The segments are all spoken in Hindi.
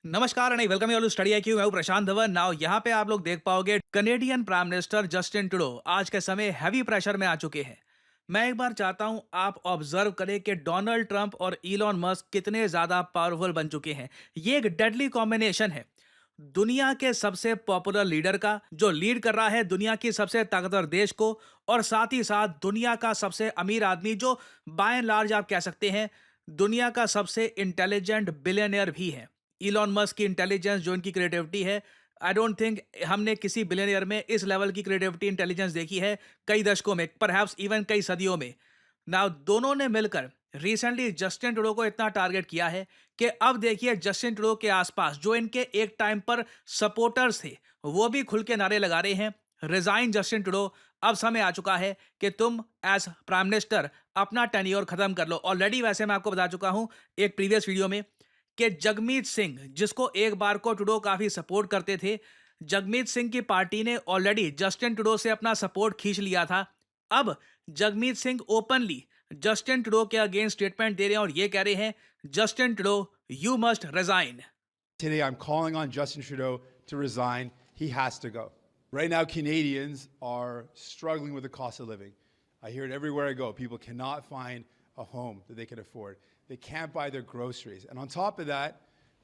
नमस्कार and welcome you all to study IQ. मैं हूं प्रशांत धवन। नाउ यहाँ पे आप लोग देख पाओगे Canadian prime minister Justin Trudeau आज के समय हैवी प्रेशर में आ चुके हैं। मैं एक बार चाहता हूं आप ऑब्जर्व करें कि डोनाल्ड ट्रंप और इलॉन मस्क कितने ज्यादा पावरफुल बन चुके हैं। ये एक डेडली कॉम्बिनेशन है। दुनिया के सबसे पॉपुलर लीडर का जो लीड कर रहा है दुनिया की सबसे ताकतवर देश को, और साथ ही साथ दुनिया का सबसे अमीर आदमी जो बाय एंड लार्ज आप कह सकते हैं दुनिया का सबसे इंटेलिजेंट बिलियनियर भी है। इलॉन मस्क की इंटेलिजेंस जो इनकी क्रिएटिविटी है, आई डोंट थिंक हमने किसी बिलियनियर में इस लेवल की क्रिएटिविटी इंटेलिजेंस देखी है कई दशकों में, परहैप्स इवन कई सदियों में। नाउ दोनों ने मिलकर रिसेंटली जस्टिन ट्रूडो को इतना टारगेट किया है कि अब देखिए जस्टिन ट्रूडो के आसपास जो इनके एक टाइम पर सपोर्टर्स थे वो भी खुल के नारे लगा रहे हैं, रिजाइन जस्टिन ट्रूडो। अब समय आ चुका है कि तुम एज प्राइम मिनिस्टर अपना टेन्योर खत्म कर लो। ऑलरेडी वैसे मैं आपको बता चुका हूं एक प्रीवियस वीडियो में कि जगमीत सिंह जिसको एक बार को ट्रूडो काफी सपोर्ट करते थे, जगमीत सिंह की पार्टी ने ऑलरेडी जस्टिन ट्रूडो से अपना सपोर्ट खींच लिया था। अब Jagmeet Singh openly Justin Trudeau के अगेंस्ट स्टेटमेंट दे रहे हैं और ये कह रहे हैं Justin Trudeau you must resign. Today, I'm calling on Justin Trudeau to resign. He has to go. Right now, Canadians are struggling with the cost of living. I hear it everywhere I go. People cannot find a home that they can afford. They can't buy their groceries. And on top of that,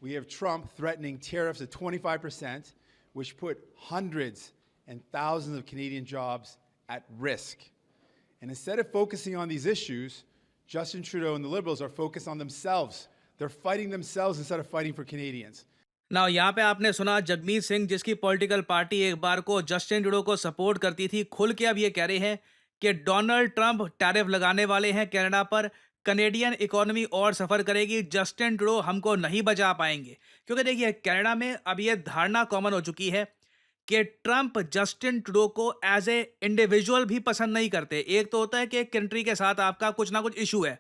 we have Trump threatening tariffs at 25%, which put hundreds and thousands of Canadian jobs at risk. And instead of focusing on these issues, Justin Trudeau and the Liberals are focused on themselves. They're fighting themselves instead of fighting for Canadians. ना यहाँ पे आपने सुना जगमीत सिंह जिसकी पॉलिटिकल पार्टी एक बार को जस्टिन ट्रूडो को सपोर्ट करती थी, खुल के अब ये कह रहे हैं कि डोनाल्ड ट्रंप टैरिफ लगाने वाले हैं कनाडा पर, कनेडियन इकोनॉमी और सफर करेगी, जस्टिन ट्रूडो हमको नहीं बचा पाएंगे। क्योंकि देखिए कनाडा में अब ये धारणा कॉमन हो चुकी है कि ट्रंप जस्टिन ट्रूडो को एज ए इंडिविजुअल भी पसंद नहीं करते। एक तो होता है कि एक कंट्री के साथ आपका कुछ ना कुछ इशू है,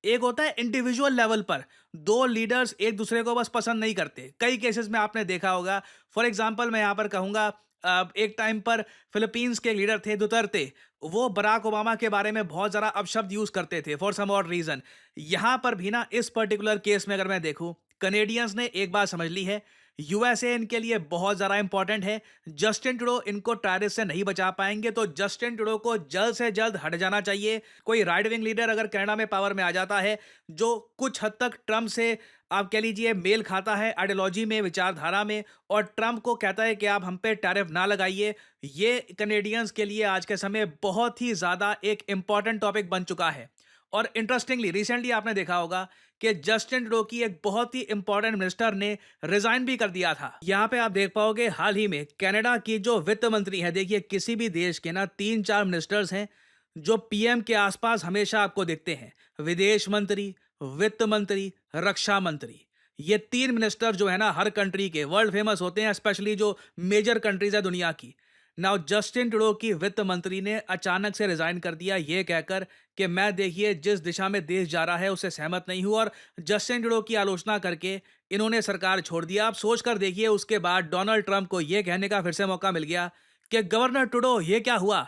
एक होता है इंडिविजुअल लेवल पर दो लीडर्स एक दूसरे को बस पसंद नहीं करते। कई केसेस में आपने देखा होगा। फॉर एग्जांपल मैं यहाँ पर कहूँगा, एक टाइम पर फिलीपींस के लीडर थे दुतर्ते, वो बराक ओबामा के बारे में बहुत ज़्यादा अपशब्द यूज़ करते थे फॉर सम और रीज़न। यहाँ पर भी ना इस पर्टिकुलर केस में अगर मैं देखूँ, कनेडियंस ने एक बात समझ ली है, यूएसए इनके लिए बहुत ज़्यादा इंपॉर्टेंट है। जस्टिन ट्रूडो इनको टैरिफ से नहीं बचा पाएंगे, तो जस्टिन ट्रूडो को जल्द से जल्द हट जाना चाहिए। कोई राइट विंग लीडर अगर कनाडा में पावर में आ जाता है जो कुछ हद तक ट्रंप से आप कह लीजिए मेल खाता है आइडियोलॉजी में, विचारधारा में, और ट्रंप को कहता है कि आप हम पे टैरिफ ना लगाइए, ये कनेडियंस के लिए आज के समय बहुत ही ज़्यादा एक इंपॉर्टेंट टॉपिक बन चुका है। और इंटरेस्टिंगली रिसेंटली आपने देखा होगा कि जस्टिन ट्रूडो की एक बहुत ही इंपॉर्टेंट मिनिस्टर ने रिजाइन भी कर दिया था। यहाँ पे आप देख पाओगे हाल ही में कनाडा की जो वित्त मंत्री है, देखिए किसी भी देश के ना 3-4 मिनिस्टर्स हैं जो पीएम के आसपास हमेशा आपको दिखते हैं। विदेश मंत्री, वित्त मंत्री, रक्षा मंत्री, ये 3 मिनिस्टर जो है ना हर कंट्री के वर्ल्ड फेमस होते हैं, स्पेशली जो मेजर कंट्रीज है दुनिया की। नाउ जस्टिन ट्रूडो की वित्त मंत्री ने अचानक से रिजाइन कर दिया ये कहकर कि मैं देखिए जिस दिशा में देश जा रहा है उससे सहमत नहीं हूं, और जस्टिन ट्रूडो की आलोचना करके इन्होंने सरकार छोड़ दिया। आप सोच कर देखिए उसके बाद डोनाल्ड ट्रंप को यह कहने का फिर से मौका मिल गया कि गवर्नर ट्रूडो ये क्या हुआ,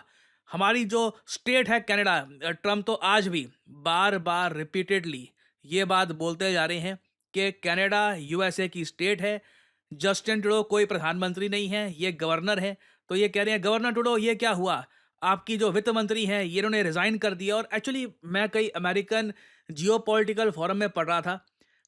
हमारी जो स्टेट है कनाडा। ट्रंप तो आज भी बार बार रिपीटेडली ये बात बोलते जा रहे हैं कि कनाडा यूएसए की स्टेट है, जस्टिन ट्रूडो कोई प्रधानमंत्री नहीं है, ये गवर्नर है। तो ये कह रहे हैं गवर्नर ट्रूडो ये क्या हुआ, आपकी जो वित्त मंत्री हैं ये इन्होंने रिजाइन कर दिया। और एक्चुअली मैं कई अमेरिकन जियोपॉलिटिकल फोरम में पढ़ रहा था,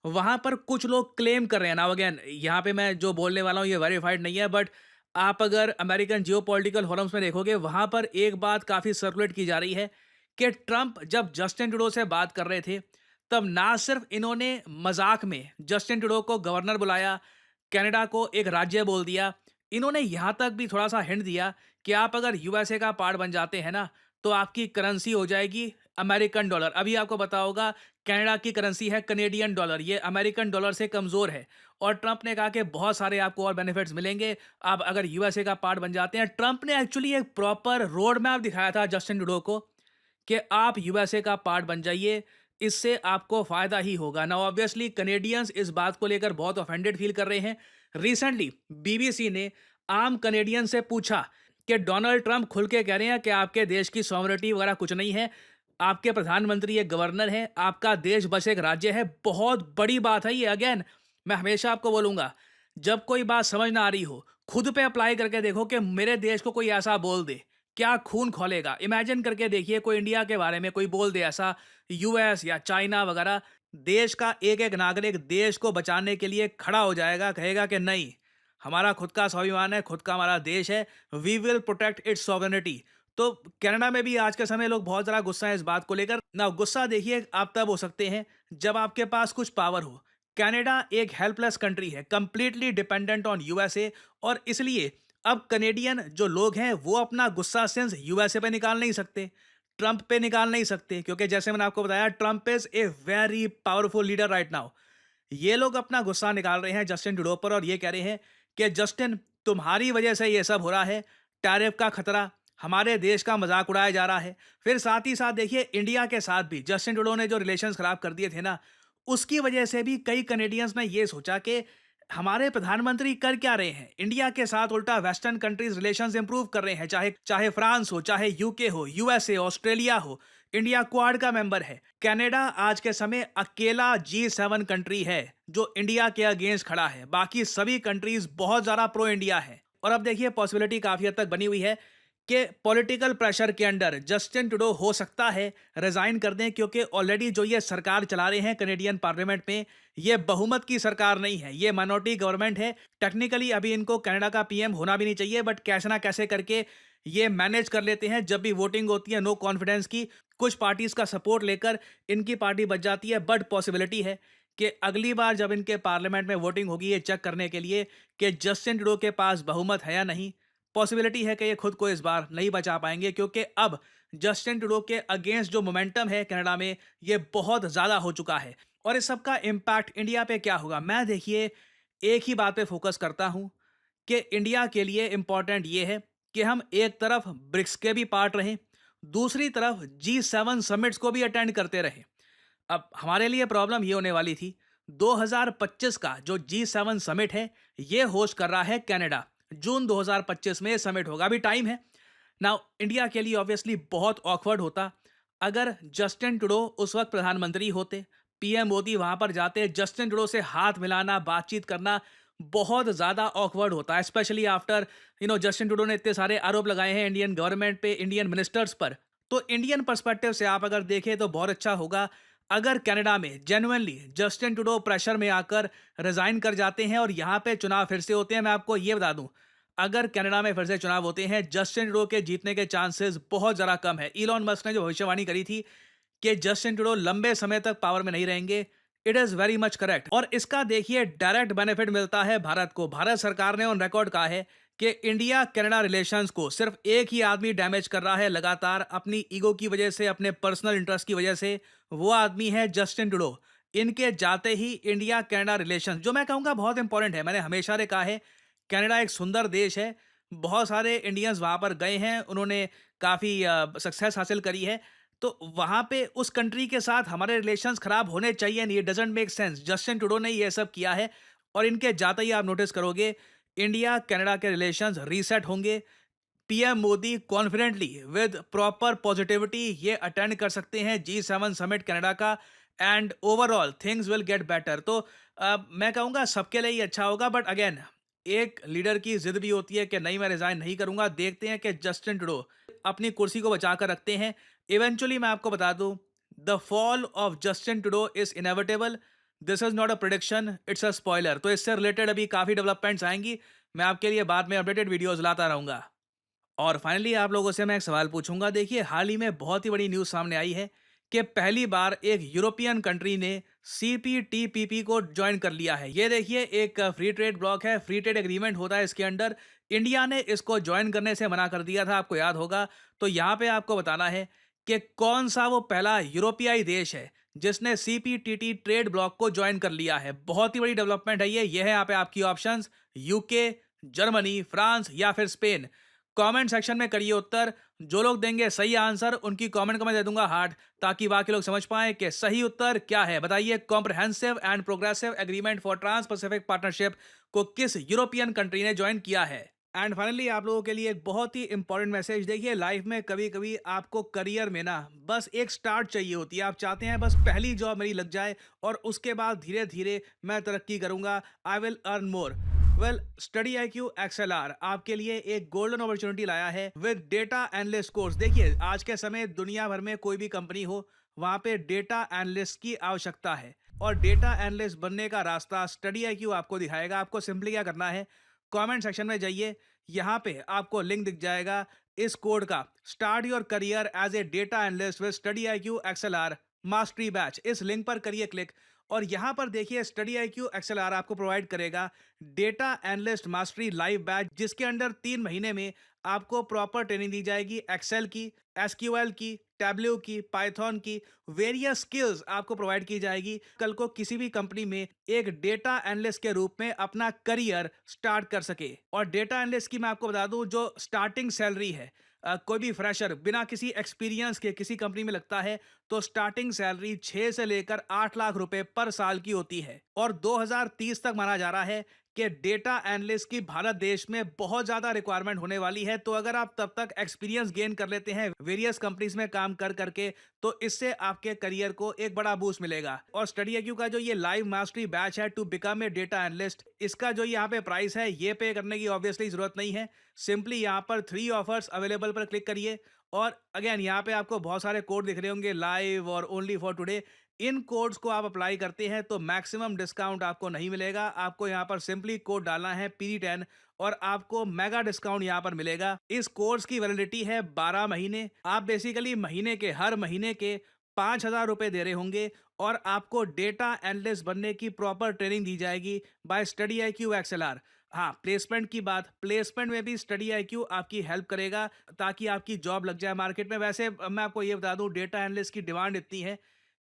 वहां पर कुछ लोग क्लेम कर रहे हैं, ना अगेन यहाँ पे मैं जो बोलने वाला हूँ ये वेरीफाइड नहीं है, बट आप अगर अमेरिकन जियोपॉलिटिकल फोरम्स में देखोगे वहां पर एक बात काफी सर्कुलेट की जा रही है कि ट्रंप जब जस्टिन ट्रूडो से बात कर रहे थे तब ना सिर्फ इन्होंने मजाक में जस्टिन ट्रूडो को गवर्नर बुलाया, कनाडा को एक राज्य बोल दिया, इन्होंने यहां तक भी थोड़ा सा हिंट दिया कि आप अगर यूएसए का पार्ट बन जाते हैं ना तो आपकी करेंसी हो जाएगी अमेरिकन डॉलर। अभी आपको पता होगा कनाडा की करेंसी है कनेडियन डॉलर, ये अमेरिकन डॉलर से कमजोर है। और ट्रंप ने कहा कि बहुत सारे आपको और बेनिफिट्स मिलेंगे आप अगर यूएसए का पार्ट बन जाते हैं। ट्रंप ने एक्चुअली एक प्रॉपर रोड मैप दिखाया था जस्टिन ट्रूडो को कि आप यूएसए का पार्ट बन जाइए, इससे आपको फायदा ही होगा ना। ऑब्वियसली कनेडियंस इस बात को लेकर बहुत ऑफेंडेड फील कर रहे हैं। रिसेंटली बीबीसी ने आम कनेडियन से पूछा कि डोनाल्ड ट्रंप खुल के कह रहे हैं कि आपके देश की सॉवरेनिटी वगैरह कुछ नहीं है, आपके प्रधानमंत्री एक गवर्नर है, आपका देश बस एक राज्य है। बहुत बड़ी बात है ये। अगेन मैं हमेशा आपको बोलूंगा जब कोई बात समझ ना आ रही हो, खुद पे अप्लाई करके देखो कि मेरे देश को कोई ऐसा बोल दे, क्या खून खौलेगा? इमेजिन करके देखिए कोई इंडिया के बारे में कोई बोल दे ऐसा, यूएस या चाइना वगैरह, देश का एक-एक नागरिक देश को बचाने के लिए खड़ा हो जाएगा, कहेगा कि नहीं, हमारा खुद का स्वाभिमान है, खुद का हमारा देश है, we will protect its sovereignty. तो कनाडा में भी आज के समय लोग बहुत ज़्यादा गुस्सा है इस बात को लेकर। ना गुस्सा देखिए आप तब हो सकते हैं जब आपके पास कुछ पावर हो। कनाडा एक हेल्पलेस कंट्री है, कंप्लीटली डिपेंडेंट ऑन यूएसए, और इसलिए अब कनेडियन जो लोग हैं वो अपना गुस्सा सिंस यूएसए पे निकाल नहीं सकते, ट्रंप पे निकाल नहीं सकते, क्योंकि जैसे मैंने आपको बताया Trump is a very powerful leader right now. ये लोग अपना गुस्सा निकाल रहे हैं जस्टिन ट्रूडो पर और ये कह रहे हैं कि जस्टिन, तुम्हारी वजह से ये सब हो रहा है, टैरिफ का खतरा, हमारे देश का मजाक उड़ाया जा रहा है। फिर साथ ही साथ देखिए इंडिया के साथ भी जस्टिन ट्रूडो ने जो रिलेशंस खराब कर दिए थे ना, उसकी वजह से भी कई कनेडियंस ने ये सोचा कि हमारे प्रधानमंत्री कर क्या रहे हैं, इंडिया के साथ उल्टा वेस्टर्न कंट्रीज रिलेशंस इंप्रूव कर रहे हैं, चाहे चाहे फ्रांस हो, चाहे यूके हो, यूएसए, ऑस्ट्रेलिया हो। इंडिया क्वाड का मेंबर है। कनाडा आज के समय अकेला G7 कंट्री है जो इंडिया के अगेंस्ट खड़ा है, बाकी सभी कंट्रीज बहुत ज्यादा प्रो इंडिया है। और अब देखिए पॉसिबिलिटी काफी हद तक बनी हुई है कि पॉलिटिकल प्रेशर के अंडर जस्टिन ट्रूडो हो सकता है रिजाइन कर दें, क्योंकि ऑलरेडी जो ये सरकार चला रहे हैं कनेडियन पार्लियामेंट में, ये बहुमत की सरकार नहीं है, ये माइनॉरिटी गवर्नमेंट है। टेक्निकली अभी इनको कनाडा का पीएम होना भी नहीं चाहिए, बट कैसे ना कैसे करके ये मैनेज कर लेते हैं। जब भी वोटिंग होती है नो कॉन्फिडेंस की, कुछ पार्टीज का सपोर्ट लेकर इनकी पार्टी बच जाती है। बट पॉसिबिलिटी है कि अगली बार जब इनके पार्लियामेंट में वोटिंग होगी ये चेक करने के लिए कि जस्टिन ट्रूडो के पास बहुमत है या नहीं, पॉसिबिलिटी है कि ये खुद को इस बार नहीं बचा पाएंगे, क्योंकि अब जस्टिन ट्रूडो के अगेंस्ट जो मोमेंटम है कनाडा में ये बहुत ज़्यादा हो चुका है। और इस सब का इम्पैक्ट इंडिया पे क्या होगा, मैं देखिए एक ही बात पे फोकस करता हूँ कि इंडिया के लिए इम्पॉर्टेंट ये है कि हम एक तरफ ब्रिक्स के भी पार्ट रहें, दूसरी तरफ G7 समिट्स को भी अटेंड करते रहें। अब हमारे लिए प्रॉब्लम ये होने वाली थी, 2025 का जो G7 समिट है ये होस्ट कर रहा है कनाडा। जून 2025 में ये समिट होगा, अभी टाइम है। नाउ इंडिया के लिए ऑब्वियसली बहुत ऑकवर्ड होता अगर जस्टिन ट्रूडो उस वक्त प्रधानमंत्री होते, पीएम मोदी वहां पर जाते, जस्टिन ट्रूडो से हाथ मिलाना, बातचीत करना बहुत ज्यादा ऑकवर्ड होता, स्पेशली आफ्टर जस्टिन ट्रूडो ने इतने सारे आरोप लगाए हैं इंडियन गवर्नमेंट पे, इंडियन मिनिस्टर्स पर। तो इंडियन पर्सपेक्टिव से आप अगर देखें तो बहुत अच्छा होगा अगर कनाडा में जेन्युइनली जस्टिन ट्रूडो प्रेशर में आकर रिजाइन कर जाते हैं और यहाँ पे चुनाव फिर से होते हैं। मैं आपको ये बता दूं, अगर कनाडा में फिर से चुनाव होते हैं, जस्टिन ट्रूडो के जीतने के चांसेस बहुत ज़्यादा कम है। इलॉन मस्क ने जो भविष्यवाणी करी थी कि जस्टिन ट्रूडो लंबे समय तक पावर में नहीं रहेंगे, it is very much correct. और इसका देखिए डायरेक्ट बेनिफिट मिलता है भारत को। भारत सरकार ने ऑन रिकॉर्ड कहा है कि इंडिया कनाडा रिलेशंस को सिर्फ एक ही आदमी डैमेज कर रहा है लगातार, अपनी ईगो की वजह से, अपने पर्सनल इंटरेस्ट की वजह से। वो आदमी है जस्टिन ट्रूडो। इनके जाते ही इंडिया कनाडा रिलेशंस, जो मैं कहूँगा बहुत इंपॉर्टेंट है, मैंने हमेशा से कहा है कनाडा एक सुंदर देश है, बहुत सारे इंडियंस वहाँ पर गए हैं, उन्होंने काफ़ी सक्सेस हासिल करी है। तो वहाँ पे उस कंट्री के साथ हमारे रिलेशंस खराब होने चाहिए नहीं, it doesn't make sense. Justin Trudeau ने ये सब किया है और इनके जाते ही आप नोटिस करोगे इंडिया कनाडा के रिलेशंस रीसेट होंगे। PM Modi confidently with proper positivity ये अटेंड कर सकते हैं G7 समिट कनाडा का, and overall things will get better. तो मैं कहूँगा सबके लिए ही अच्छा होगा, बट अगेन एक लीडर की जिद भी होती है कि नहीं मैं रिजाइन नहीं करूंगा। देखते हैं कि जस्टिन ट्रूडो अपनी कुर्सी को बचा कर रखते हैं। इवेंचुअली मैं आपको बता दूं, the fall of Justin Trudeau is inevitable. This is not a prediction, it's a spoiler. तो इससे रिलेटेड अभी काफी डेवलपमेंट्स आएंगी, मैं आपके लिए बाद में अपडेटेड वीडियोस लाता रहूंगा। और फाइनली आप लोगों से मैं एक सवाल पूछूंगा। देखिए हाल ही में बहुत ही बड़ी न्यूज़ सामने आई है कि पहली बार एक यूरोपियन कंट्री ने CPTPP को ज्वाइन कर लिया है। ये देखिए एक फ्री ट्रेड ब्लॉक है, फ्री ट्रेड एग्रीमेंट होता है इसके अंडर। इंडिया ने इसको ज्वाइन करने से मना कर दिया था, आपको याद होगा। तो यहाँ पे आपको बताना है कि कौन सा वो पहला यूरोपियाई देश है जिसने CPTT ट्रेड ब्लॉक को ज्वाइन कर लिया है। बहुत ही बड़ी डेवलपमेंट है ये है यहाँ पे आपकी ऑप्शंस, यूके, जर्मनी, फ्रांस या फिर स्पेन। कमेंट सेक्शन में करिए उत्तर। जो लोग देंगे सही आंसर उनकी कमेंट को मैं दे दूंगा हार्ट, ताकि बाकी लोग समझ पाएं कि सही उत्तर क्या है। बताइए comprehensive and progressive agreement for trans Pacific partnership को किस यूरोपियन कंट्री ने ज्वाइन किया है। एंड फाइनली आप लोगों के लिए एक बहुत ही इंपॉर्टेंट मैसेज। देखिए लाइफ में कभी कभी आपको करियर में ना बस एक स्टार्ट चाहिए होती है। आप चाहते हैं बस पहली जॉब मेरी लग जाए और उसके बाद धीरे धीरे मैं तरक्की करूंगा, I will earn more. Well, study IQ XLR आपके लिए एक गोल्डन अपॉर्चुनिटी लाया है विद डेटा एनालिस्ट कोर्स। देखिए, आज के समय दुनिया भर में कोई भी कंपनी हो, वहां पे डेटा एनालिस्ट की आवश्यकता है, और डेटा एनालिस्ट बनने का रास्ता स्टडी IQ आपको दिखाएगा। आपको सिंपली क्या करना है, कमेंट सेक्शन में जाइए, यहाँ पे आपको लिंक दिख जाएगा इस कोड का, start your career as a data analyst with study IQ XLR mastery batch. इस लिंक पर करिए क्लिक, और यहां पर देखिए स्टडी IQ XLR आपको प्रोवाइड करेगा data analyst mastery live batch, जिसके अंदर 3 महीने में आपको प्रॉपर ट्रेनिंग दी जाएगी एक्सेल की, SQL की, टैब्ल्यू की, पाइथन की, वेरियस स्किल्स आपको प्रोवाइड की जाएगी। कल को किसी भी कंपनी में एक डेटा एनालिस्ट के रूप में अपना करियर स्टार्ट कर सके। और डेटा एनालिस्ट की मैं आपको बता दूं, जो स्टार्टिंग सैलरी है, कोई भी फ्रेशर बिना किसी एक्सपीरियंस के किसी कंपनी में लगता है तो स्टार्टिंग सैलरी 6 से लेकर 8 लाख रुपए पर साल की होती है। और 2030 तक माना जा रहा है कि डेटा एनालिस्ट की भारत देश में बहुत ज्यादा रिक्वायरमेंट होने वाली है। तो अगर आप तब तक एक्सपीरियंस गेन कर लेते हैं वेरियस कंपनीज में काम कर करके, तो इससे आपके करियर को एक बड़ा बूस्ट मिलेगा। और स्टडी IQ का जो ये लाइव मास्टरी बैच है to become a data analyst, इसका जो यहाँ पे प्राइस है, ये पे करने की ऑब्वियसली जरूरत नहीं है। सिंपली यहाँ पर 3 ऑफर्स अवेलेबल पर क्लिक करिए, और अगेन यहाँ पे आपको बहुत सारे कोड दिख रहे होंगे, लाइव और only for today. In codes को आप अप्लाई करते हैं तो मैक्सिमम डिस्काउंट आपको नहीं मिलेगा। आपको यहाँ पर सिंपली कोड डालना है PD10, और आपको मेगा डिस्काउंट यहाँ पर मिलेगा। इस कोर्स की वैलिडिटी है 12 महीने। आप बेसिकली महीने के हर महीने के 5,000 रुपए दे रहे होंगे, और आपको डेटा एनालिस्ट बनने की प्रॉपर ट्रेनिंग दी जाएगी बाय स्टडी IQ XLR। हाँ, प्लेसमेंट की बात, प्लेसमेंट में भी स्टडी IQ आपकी हेल्प करेगा ताकि आपकी जॉब लग जाए मार्केट में। वैसे मैं आपको ये बता दूं, डेटा एनालिस्ट की डिमांड इतनी है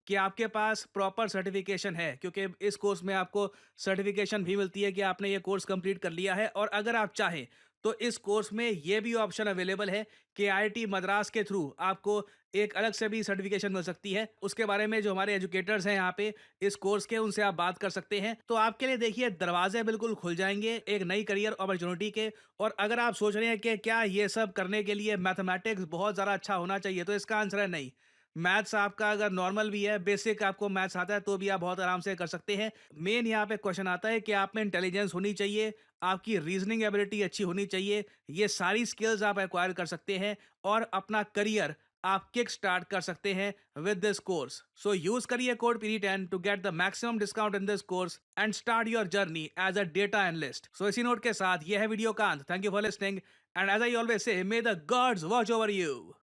कि आपके पास प्रॉपर सर्टिफिकेशन है, क्योंकि इस कोर्स में आपको सर्टिफिकेशन भी मिलती है कि आपने ये कोर्स कंप्लीट कर लिया है। और अगर आप चाहें तो इस कोर्स में ये भी ऑप्शन अवेलेबल है कि IIT मद्रास के थ्रू आपको एक अलग से भी सर्टिफिकेशन मिल सकती है। उसके बारे में जो हमारे एजुकेटर्स हैं यहाँ पे इस कोर्स के, उनसे आप बात कर सकते हैं। तो आपके लिए देखिए दरवाजे बिल्कुल खुल जाएंगे एक नई करियर अपॉर्चुनिटी के। और अगर आप सोच रहे हैं कि क्या ये सब करने के लिए मैथमेटिक्स बहुत ज़्यादा अच्छा होना चाहिए, तो इसका आंसर है नहीं। मैथ्स आपका अगर नॉर्मल भी है, बेसिक आपको मैथ्स आता है, तो भी आप बहुत आराम से कर सकते हैं। मेन यहाँ पे क्वेश्चन आता है कि आप में इंटेलिजेंस होनी चाहिए, आपकी रीजनिंग एबिलिटी अच्छी होनी चाहिए। ये सारी स्किल्स आप एक्वायर कर सकते हैं और अपना करियर आप किक स्टार्ट कर सकते हैं with this course. So use करिए code PD10 to get the maximum discount in this course and start your journey as a data analyst. So इसी नोट के साथ यह है वीडियो का अंत। Thank you for listening, and as I always say, may the gods watch over you.